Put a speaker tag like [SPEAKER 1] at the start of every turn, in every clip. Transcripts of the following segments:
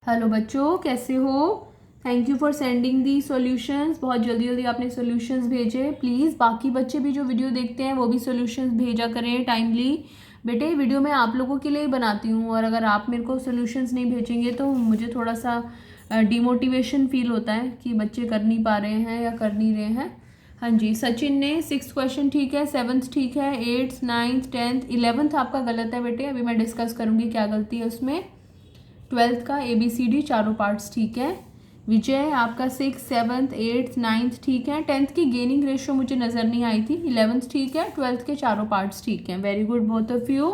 [SPEAKER 1] Hello बच्चों, कैसे हो? Thank you for sending the solutions. बहुत जल्दी जल्दी आपने सॉल्यूशंस भेजे। प्लीज़ बाकी बच्चे भी जो वीडियो देखते हैं वो भी सॉल्यूशंस भेजा करें टाइमली। बेटे वीडियो मैं आप लोगों के लिए ही बनाती हूँ, और अगर आप मेरे को सॉल्यूशंस नहीं भेजेंगे तो मुझे थोड़ा सा डिमोटिवेशन फील होता है कि बच्चे कर नहीं पा रहे हैं या कर नहीं रहे हैं। हाँ जी, सचिन ने 6th क्वेश्चन ठीक है, 7th ठीक है, 8th 9th 10th 11th आपका गलत है बेटे। अभी मैं डिस्कस करूँगी क्या गलती है उसमें। 12th का ABCD चारों पार्ट्स ठीक है। विजय आपका 6th 7th 8th 9th ठीक है। 10th की गेनिंग रेशियो मुझे नज़र नहीं आई थी। 11th ठीक है। 12th के चारों पार्ट्स ठीक हैं। Very good both of you.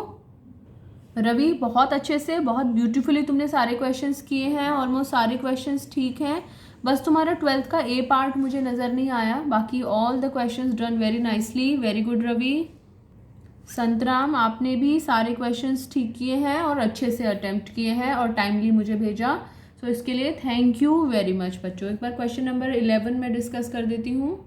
[SPEAKER 1] Ravi बहुत अच्छे से, बहुत ब्यूटीफुली तुमने सारे क्वेश्चंस किए हैं। ऑलमोस्ट सारे क्वेश्चंस ठीक हैं। बस तुम्हारा 12th का A पार्ट मुझे नज़र नहीं आया। बाकी all the questions done very nicely. Very good Ravi. Santram आपने भी सारे क्वेश्चंस ठीक किए हैं और अच्छे से अटेम्प्ट किए हैं और टाइमली मुझे भेजा। सो इसके लिए थैंक यू वेरी मच बच्चों। एक बार क्वेश्चन नंबर 11 में डिस्कस कर देती हूँ।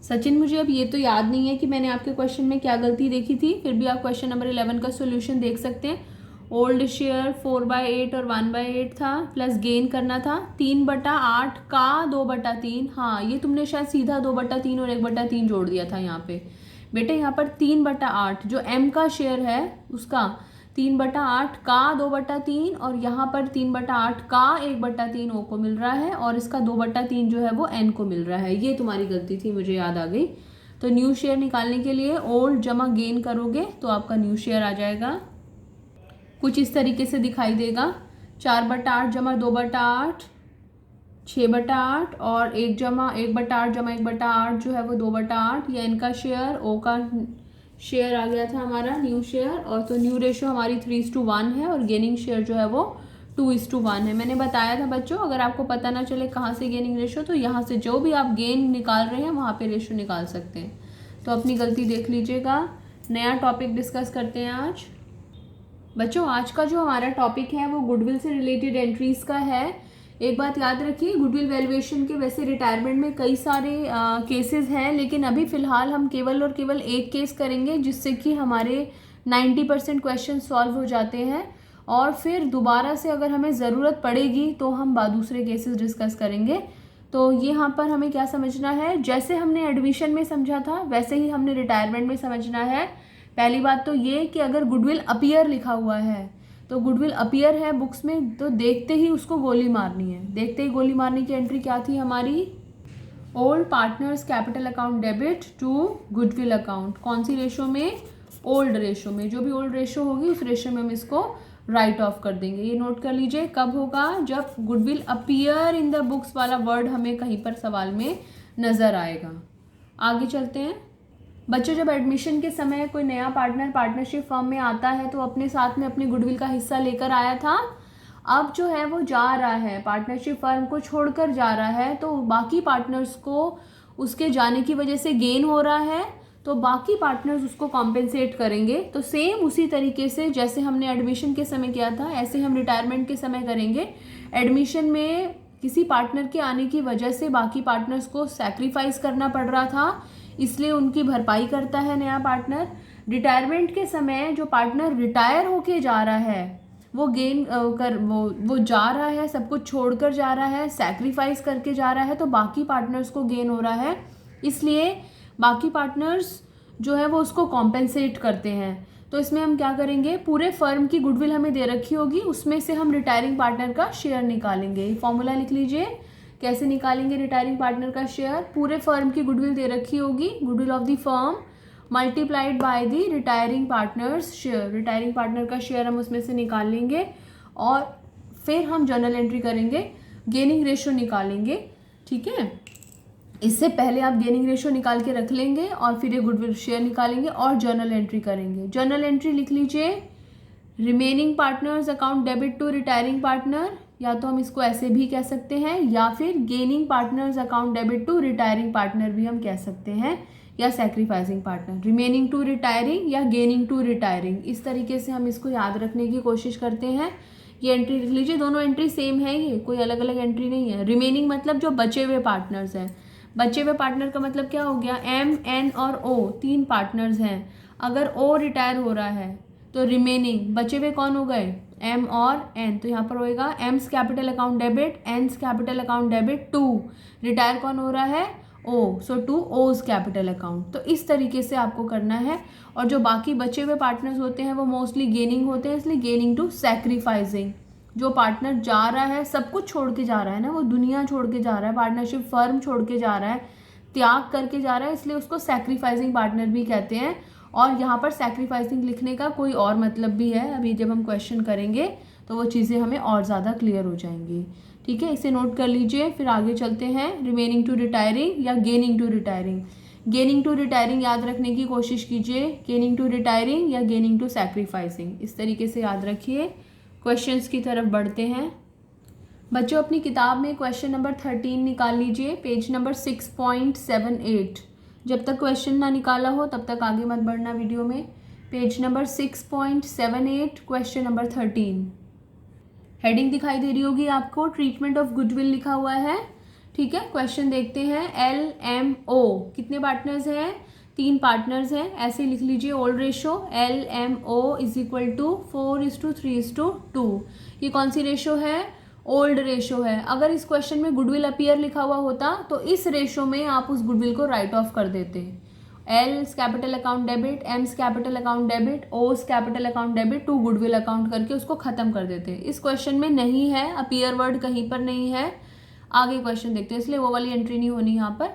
[SPEAKER 1] सचिन मुझे अब ये तो याद नहीं है कि मैंने आपके क्वेश्चन में क्या गलती देखी थी, फिर भी आप क्वेश्चन नंबर 11 का सोल्यूशन देख सकते हैं। ओल्ड शेयर 4/8 और 1/8 था, प्लस गेन करना था 3/8 का 2/3। हाँ, ये तुमने शायद सीधा 2/3 और 1/3 जोड़ दिया था यहाँ पे। बेटे यहाँ पर 3/8 जो M का शेयर है उसका 3/8 का 2/3, और यहाँ पर 3/8 का 1/3 O को मिल रहा है, और इसका 2/3 जो है वो N को मिल रहा है। ये तुम्हारी गलती थी, मुझे याद आ गई। तो न्यू शेयर निकालने के लिए ओल्ड जमा गेन करोगे तो आपका न्यू शेयर आ जाएगा। कुछ इस तरीके से दिखाई देगा। 4/8 जमा 2/8 6/8, और 1/8 जमा 1/8 जो है वो 2/8। ये N का शेयर, O का शेयर आ गया था हमारा न्यू शेयर। और तो न्यू रेशियो हमारी 3:1 है, और गेनिंग शेयर जो है वो 2:1 है। मैंने बताया था बच्चों, अगर आपको पता ना चले कहाँ से गेनिंग रेशियो, तो यहाँ से जो भी आप गेन निकाल रहे हैं वहाँ पे रेशियो निकाल सकते हैं। तो अपनी गलती देख लीजिएगा। नया टॉपिक डिस्कस करते हैं आज। बच्चों आज का जो हमारा टॉपिक है वो गुडविल से रिलेटेड एंट्रीज का है। एक बात याद रखिए, गुडविल वैल्यूएशन के वैसे रिटायरमेंट में कई सारे केसेस हैं, लेकिन अभी फ़िलहाल हम केवल और केवल एक केस करेंगे जिससे कि हमारे 90% क्वेश्चन सॉल्व हो जाते हैं, और फिर दोबारा से अगर हमें ज़रूरत पड़ेगी तो हम दूसरे केसेस डिस्कस करेंगे। तो ये यहाँ पर हमें क्या समझना है, जैसे हमने एडमिशन में समझा था वैसे ही हमने रिटायरमेंट में समझना है। पहली बात तो ये कि अगर गुडविल अपीयर लिखा हुआ है, तो गुडविल अपीयर है बुक्स में, तो देखते ही उसको गोली मारनी है। देखते ही गोली मारने की एंट्री क्या थी हमारी, old partners capital account debit to goodwill account. कौन सी रेशो में? ओल्ड रेशो में। जो भी ओल्ड रेशो होगी उस रेशो में हम इसको राइट ऑफ कर देंगे। ये नोट कर लीजिए, कब होगा? जब goodwill appear in the books वाला वर्ड हमें कहीं पर सवाल में नजर आएगा। आगे चलते हैं बच्चों। जब एडमिशन के समय कोई नया पार्टनर पार्टनरशिप फर्म में आता है तो अपने साथ में अपने गुडविल का हिस्सा लेकर आया था। अब जो है वो जा रहा है, पार्टनरशिप फर्म को छोड़कर जा रहा है, तो बाकी पार्टनर्स को उसके जाने की वजह से गेन हो रहा है, तो बाकी पार्टनर्स उसको कॉम्पेंसेट करेंगे। तो सेम उसी तरीके से जैसे हमने एडमिशन के समय किया था ऐसे हम रिटायरमेंट के समय करेंगे। एडमिशन में किसी पार्टनर के आने की वजह से बाकी पार्टनर्स को सैक्रिफाइस करना पड़ रहा था, इसलिए उनकी भरपाई करता है नया पार्टनर। रिटायरमेंट के समय जो पार्टनर रिटायर होके जा रहा है वो गेन कर वो जा रहा है, सब कुछ छोड़कर जा रहा है, सैक्रिफाइस करके जा रहा है, तो बाकी पार्टनर्स को गेन हो रहा है, इसलिए बाकी पार्टनर्स जो है वो उसको कॉम्पेंसेट करते हैं। तो इसमें हम क्या करेंगे, पूरे फर्म की गुडविल हमें दे रखी होगी, उसमें से हम रिटायरिंग पार्टनर का शेयर निकालेंगे। फॉर्मूला लिख लीजिए, कैसे निकालेंगे रिटायरिंग पार्टनर का शेयर। पूरे फर्म की गुडविल दे रखी होगी, goodwill of the firm multiplied by the retiring partners share. Retiring partner का शेयर हम उसमें से निकाल लेंगे, और फिर हम जर्नल एंट्री करेंगे, गेनिंग रेशियो निकालेंगे। ठीक है, इससे पहले आप गेनिंग रेशियो निकाल के रख लेंगे और फिर ये गुडविल शेयर निकालेंगे और जर्नल एंट्री करेंगे। जर्नल एंट्री लिख लीजिए, remaining partners account debit to retiring partner, या तो हम इसको ऐसे भी कह सकते हैं, या फिर gaining partners account debit to retiring partner भी हम कह सकते हैं, या sacrificing partner. Remaining to retiring या गेनिंग टू रिटायरिंग, इस तरीके से हम इसको याद रखने की कोशिश करते हैं। ये एंट्री लिख लीजिए, दोनों एंट्री सेम है, ये कोई अलग अलग एंट्री नहीं है। रिमेनिंग मतलब जो बचे हुए पार्टनर्स हैं। बचे हुए पार्टनर का मतलब क्या हो गया, M, N और O 3 पार्टनर्स हैं। अगर O रिटायर हो रहा है तो रिमेनिंग बचे हुए कौन हो गए, एम और एन, तो यहाँ पर होएगा M's capital account debit, N's capital account debit to retire कौन हो रहा है, O, so to O's capital account. तो इस तरीके से आपको करना है। और जो बाकी बचे हुए पार्टनर्स होते हैं वो मोस्टली गेनिंग होते हैं, इसलिए गेनिंग टू सैक्रिफाइसिंग। जो पार्टनर जा रहा है, सब कुछ छोड़ के जा रहा है ना, वो दुनिया छोड़ के जा रहा है, पार्टनरशिप फर्म छोड़ के जा रहा है, त्याग करके जा रहा है, इसलिए उसको सैक्रिफाइसिंग पार्टनर भी कहते हैं। और यहाँ पर सैक्रिफाइसिंग लिखने का कोई और मतलब भी है, अभी जब हम क्वेश्चन करेंगे तो वो चीज़ें हमें और ज़्यादा क्लियर हो जाएंगी। ठीक है, इसे नोट कर लीजिए, फिर आगे चलते हैं। रिमेनिंग टू रिटायरिंग या gaining to retiring. Gaining to retiring याद रखने की कोशिश कीजिए, गेनिंग टू रिटायरिंग या गेनिंग टू सैक्रिफाइसिंग, इस तरीके से याद रखिए। क्वेश्चंस की तरफ बढ़ते हैं। बच्चों अपनी किताब में क्वेश्चन नंबर 13 निकाल लीजिए, पेज नंबर 6.78। जब तक क्वेश्चन ना निकाला हो तब तक आगे मत बढ़ना वीडियो में। Page number 6.78, question number 13। Heading दिखाई दे रही होगी आपको, ट्रीटमेंट ऑफ गुडविल लिखा हुआ है। ठीक है, क्वेश्चन देखते हैं। LMO कितने पार्टनर्स हैं, 3 पार्टनर्स हैं, ऐसे लिख लीजिए। Old ratio LMO is equal to 4:3:2। ये कौन सी रेशो है, ओल्ड रेशो है। अगर इस क्वेश्चन में गुडविल अपीयर लिखा हुआ होता तो इस रेशो में आप उस गुडविल को राइट ऑफ कर देते। L's capital account debit, M's capital account debit, O's capital account debit to goodwill account करके उसको खत्म कर देते। इस क्वेश्चन में नहीं है, अपीयर वर्ड कहीं पर नहीं है। आगे क्वेश्चन देखते हैं, इसलिए वो वाली एंट्री नहीं होनी यहाँ पर।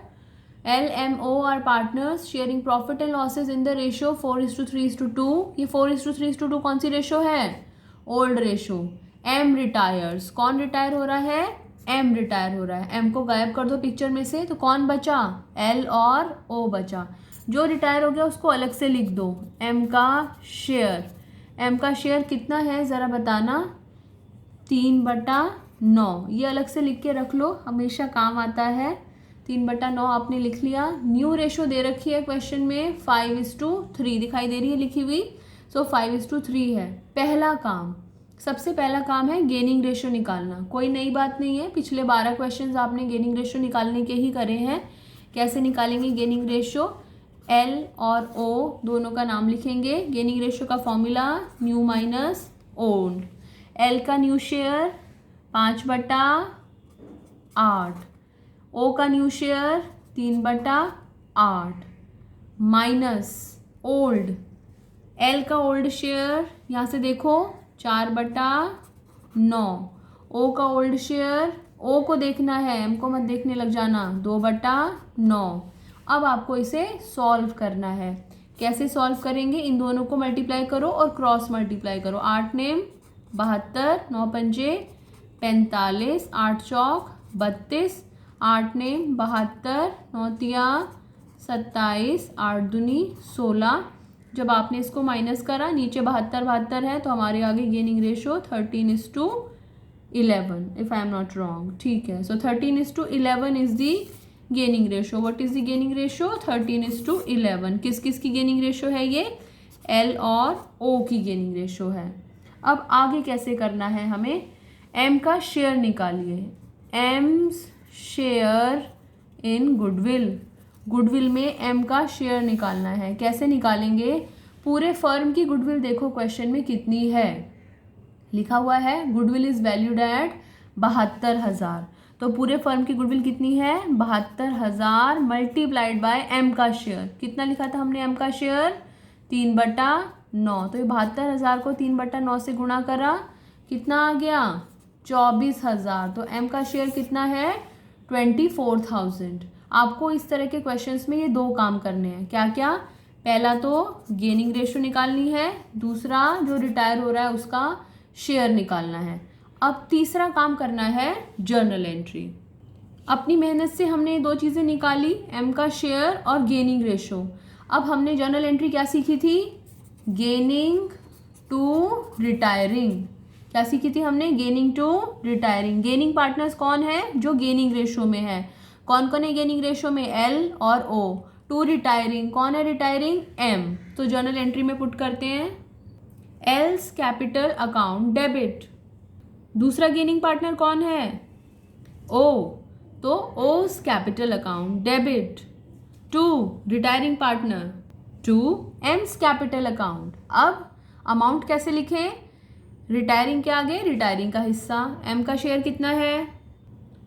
[SPEAKER 1] LMO are partners sharing profit and losses in the ratio 4:3:2। ये 4:3:2 कौन सी रेशो है, ओल्ड रेशो। एम रिटायर्स, कौन रिटायर हो रहा है, एम रिटायर हो रहा है। एम को गायब कर दो पिक्चर में से, तो कौन बचा, एल और ओ बचा। जो रिटायर हो गया उसको अलग से लिख दो। एम का शेयर, एम का शेयर कितना है ज़रा बताना, 3/9। ये अलग से लिख के रख लो, हमेशा काम आता है। 3/9 आपने लिख लिया। न्यू रेशो दे रखी है क्वेश्चन में 5:3 दिखाई दे रही है लिखी हुई, सो 5:3 है। पहला काम, सबसे पहला काम है गेनिंग रेशो निकालना। कोई नई बात नहीं है, पिछले 12 क्वेश्चंस आपने गेनिंग रेशो निकालने के ही करे हैं। कैसे निकालेंगे गेनिंग रेशो, एल और ओ दोनों का नाम लिखेंगे। गेनिंग रेशो का formula new minus old. L का न्यू शेयर 5/8, ओ का new share 3/8 minus old. L का ओल्ड शेयर यहाँ से देखो 4/9, ओ का ओल्ड शेयर, ओ को देखना है, एम को मत देखने लग जाना, 2/9। अब आपको इसे सॉल्व करना है। कैसे सॉल्व करेंगे, इन दोनों को मल्टीप्लाई करो और क्रॉस मल्टीप्लाई करो। 8 नेम 72, 9 पंजे 45, 8 चौक 32, 8 नेम 72, 9 तिया 27, 8 दूनी 16। जब आपने इसको माइनस करा, नीचे 72 है, तो हमारे आगे gaining ratio 13:11 if I am not wrong. ठीक है, सो 13:11 is the gaining ratio. What is the gaining ratio, 13:11। किस किस की गेनिंग रेशो है ये, एल और ओ की गेनिंग रेशो है। अब आगे कैसे करना है हमें, एम का शेयर निकालिए। AIIMS share in goodwill, goodwill में एम का शेयर निकालना है। कैसे निकालेंगे, पूरे फर्म की गुडविल देखो क्वेश्चन में कितनी है, लिखा हुआ है गुडविल इज वैल्यूड एट 72,000। तो पूरे फर्म की गुडविल कितनी है, 72,000 मल्टीप्लाइड बाय एम का शेयर। कितना लिखा था हमने एम का शेयर, 3/9। तो ये 72,000 को 3/9 से गुणा करा, कितना आ गया, 24,000। तो एम का शेयर कितना है, 24,000। आपको इस तरह के क्वेश्चंस में ये 2 काम करने हैं। क्या क्या, पहला तो गेनिंग रेशो निकालनी है, दूसरा जो रिटायर हो रहा है उसका शेयर निकालना है। अब तीसरा काम करना है जर्नल एंट्री। अपनी मेहनत से हमने 2 चीज़ें निकाली, एम का शेयर और गेनिंग रेशो। अब हमने जर्नल एंट्री क्या सीखी थी, गेनिंग टू रिटायरिंग। क्या सीखी थी हमने, gaining to retiring. Gaining partners कौन है, जो गेनिंग रेशो में है। कौन कौन है गेनिंग रेशो में, एल और ओ। टू रिटायरिंग, कौन है रिटायरिंग, एम। तो जर्नल एंट्री में पुट करते हैं, एल्स कैपिटल अकाउंट डेबिट। दूसरा गेनिंग पार्टनर कौन है, ओ, तो O's capital account debit to retiring partner to M's capital account. अब अमाउंट कैसे लिखें, रिटायरिंग के आगे रिटायरिंग का हिस्सा, एम का शेयर कितना है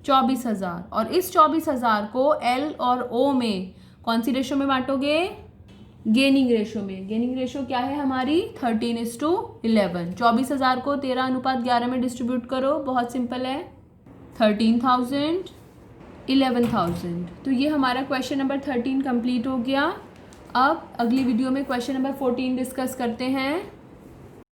[SPEAKER 1] 24,000, और इस 24,000 को एल और ओ में कौन सी रेशो में बांटोगे, गेनिंग रेशो में। गेनिंग रेशो क्या है हमारी 13:11। 24,000 को 13:11 में डिस्ट्रीब्यूट करो, बहुत सिंपल है, 13,000 11,000। तो ये हमारा क्वेश्चन नंबर 13 कंप्लीट हो गया। अब अगली वीडियो में क्वेश्चन नंबर 14 डिस्कस करते हैं।